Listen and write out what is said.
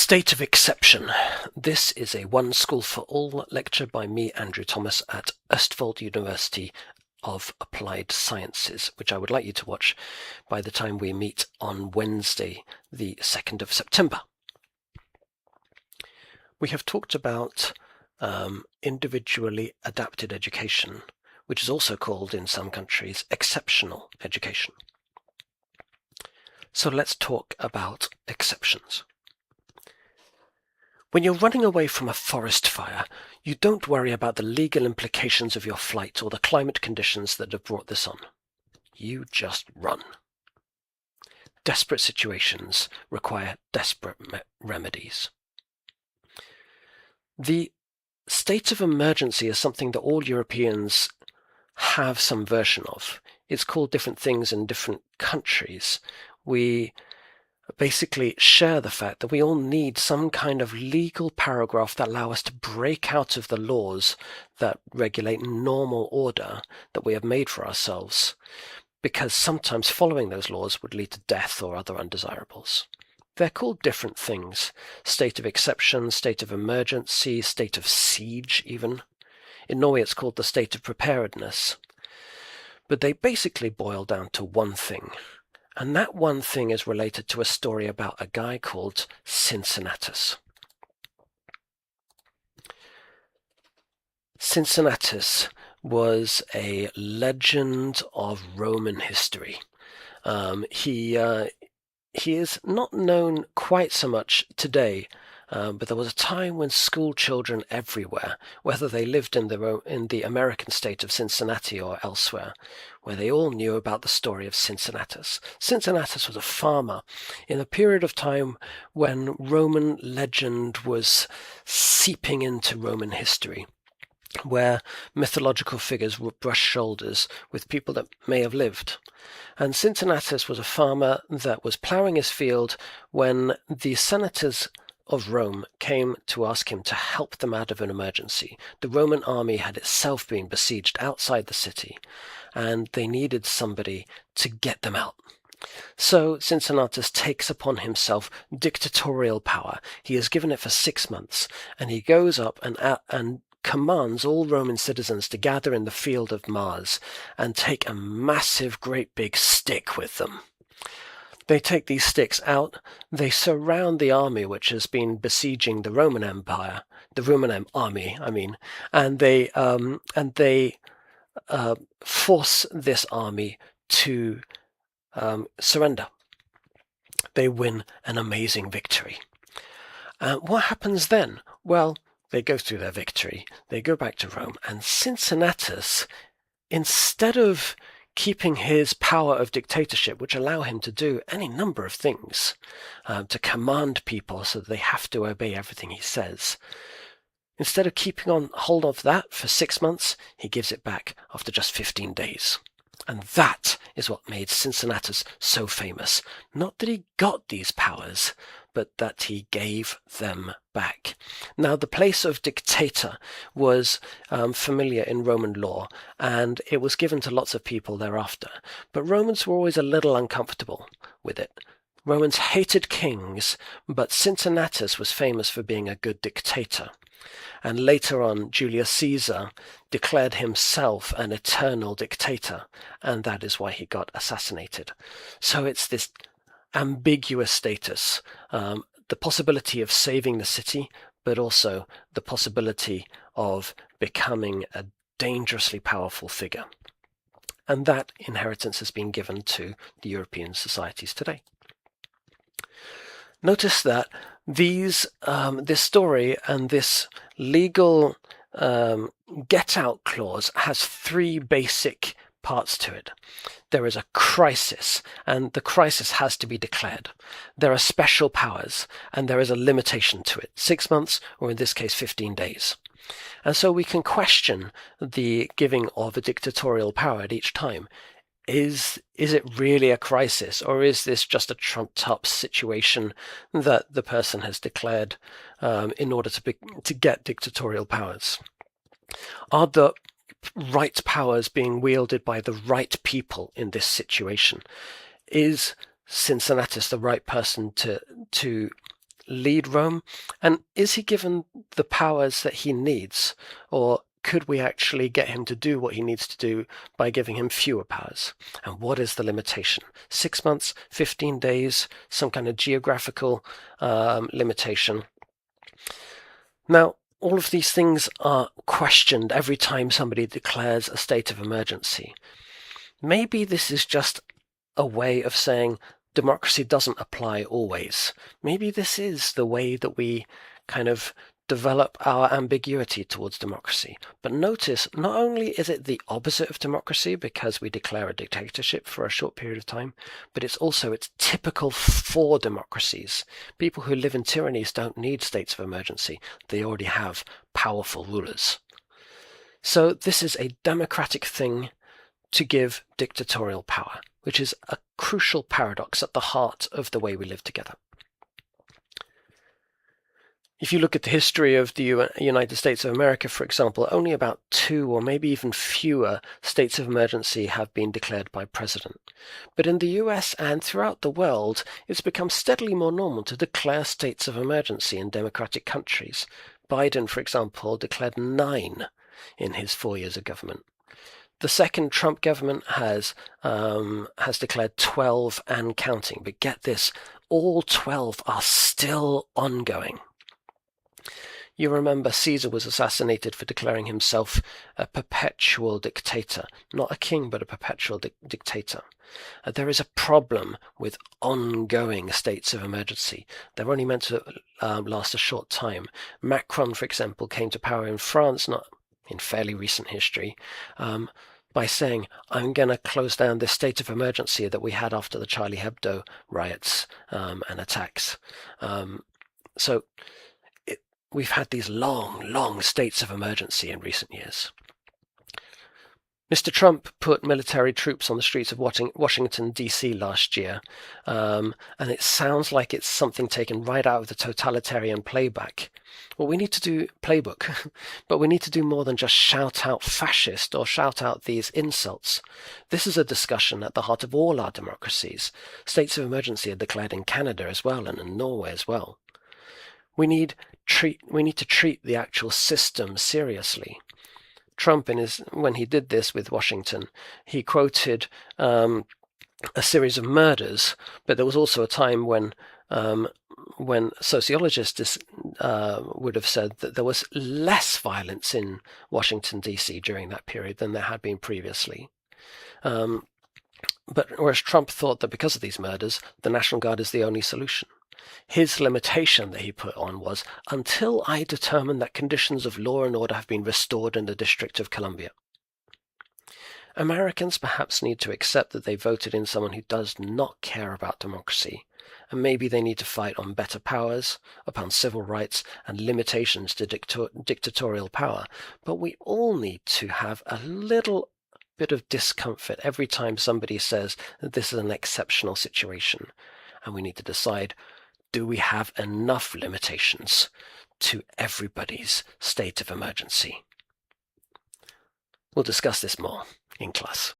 State of Exception. This is a One School for All lecture by me, Andrew Thomas, at Østfold University of Applied Sciences, which I would like you to watch by the time we meet on Wednesday, the 2nd of September. We have talked about individually adapted education, which is also called in some countries exceptional education. So let's talk about exceptions. When you're running away from a forest fire, you don't worry about the legal implications of your flight or the climate conditions that have brought this on. You just run. Desperate situations require desperate remedies. The state of emergency is something that all Europeans have some version of. It's called different things in different countries. We basically share the fact that we all need some kind of legal paragraph that allow us to break out of the laws that regulate normal order that we have made for ourselves, because sometimes following those laws would lead to death or other undesirables. They're called different things: state of exception, state of emergency, state of siege even. In Norway it's called the state of preparedness. But they basically boil down to one thing. And that one thing is related to a story about a guy called Cincinnatus. Cincinnatus was a legend of Roman history. He is not known quite so much today, but there was a time when school children everywhere, whether they lived in the American state of Cincinnati or elsewhere, where they all knew about the story of Cincinnatus. Cincinnatus was a farmer in a period of time when Roman legend was seeping into Roman history, where mythological figures would brush shoulders with people that may have lived. And Cincinnatus was a farmer that was ploughing his field when the senators of Rome came to ask him to help them out of an emergency. The Roman army had itself been besieged outside the city, and they needed somebody to get them out. So Cincinnatus takes upon himself dictatorial power. He is given it for 6 months, and he goes up and commands all Roman citizens to gather in the field of Mars and take a massive, great big stick with them. They take these sticks out, they surround the army which has been besieging the Roman Empire, army, and they force this army to surrender. They win an amazing victory. What happens then? Well, they go through their victory, they go back to Rome, and Cincinnatus, instead of keeping his power of dictatorship, which allow him to do any number of things, to command people so that they have to obey everything he says, instead of keeping on hold of that for 6 months, he gives it back after just 15 days. And that is what made Cincinnatus so famous. Not that he got these powers, but that he gave them back. Now, the place of dictator was familiar in Roman law, and it was given to lots of people thereafter. But Romans were always a little uncomfortable with it. Romans hated kings, but Cincinnatus was famous for being a good dictator. And later on, Julius Caesar declared himself an eternal dictator, and that is why he got assassinated. So it's this ambiguous status, the possibility of saving the city, but also the possibility of becoming a dangerously powerful figure. And that inheritance has been given to the European societies today. Notice that this story and this legal get-out clause has 3 basic parts to it. There is a crisis, and the crisis has to be declared. There are special powers, and there is a limitation to it, 6 months, or in this case 15 days. And so we can question the giving of a dictatorial power at each time. Is it really a crisis, or is this just a trumped-up situation that the person has declared in order to get dictatorial powers? Are the right powers being wielded by the right people in this situation? Is Cincinnatus the right person to lead Rome? And is he given the powers that he needs? Or could we actually get him to do what he needs to do by giving him fewer powers? And what is the limitation? 6 months, 15 days, some kind of geographical limitation? Now, all of these things are questioned every time somebody declares a state of emergency. Maybe this is just a way of saying democracy doesn't apply always. Maybe this is the way that we kind of develop our ambiguity towards democracy. But notice, not only is it the opposite of democracy because we declare a dictatorship for a short period of time, but it's typical for democracies. People who live in tyrannies don't need states of emergency. They already have powerful rulers. So this is a democratic thing to give dictatorial power, which is a crucial paradox at the heart of the way we live together. If you look at the history of the United States of America, for example, only about 2 or maybe even fewer states of emergency have been declared by president. But in the US and throughout the world, it's become steadily more normal to declare states of emergency in democratic countries. Biden, for example, declared 9 in his 4 years of government. The second Trump government has declared 12 and counting. But get this, all 12 are still ongoing. You remember Caesar was assassinated for declaring himself a perpetual dictator. Not a king, but a perpetual dictator. There is a problem with ongoing states of emergency. They're only meant to last a short time. Macron, for example, came to power in France, not in fairly recent history, by saying, I'm going to close down this state of emergency that we had after the Charlie Hebdo riots and attacks. So we've had these long states of emergency in recent years. Mr. Trump put military troops on the streets of Washington, D.C. last year, and it sounds like it's something taken right out of the totalitarian playbook. But we need to do more than just shout out fascist or shout out these insults. This is a discussion at the heart of all our democracies. States of emergency are declared in Canada as well and in Norway as well. We need to treat the actual system seriously. Trump, when he did this with Washington, he quoted a series of murders, but there was also a time when sociologists would have said that there was less violence in Washington, D.C. during that period than there had been previously. But whereas Trump thought that because of these murders, the National Guard is the only solution. His limitation that he put on was, until I determine that conditions of law and order have been restored in the District of Columbia. Americans perhaps need to accept that they voted in someone who does not care about democracy, and maybe they need to fight on better powers, upon civil rights, and limitations to dictatorial power. But we all need to have a little bit of discomfort every time somebody says that this is an exceptional situation, and we need to decide, do we have enough limitations to everybody's state of emergency? We'll discuss this more in class.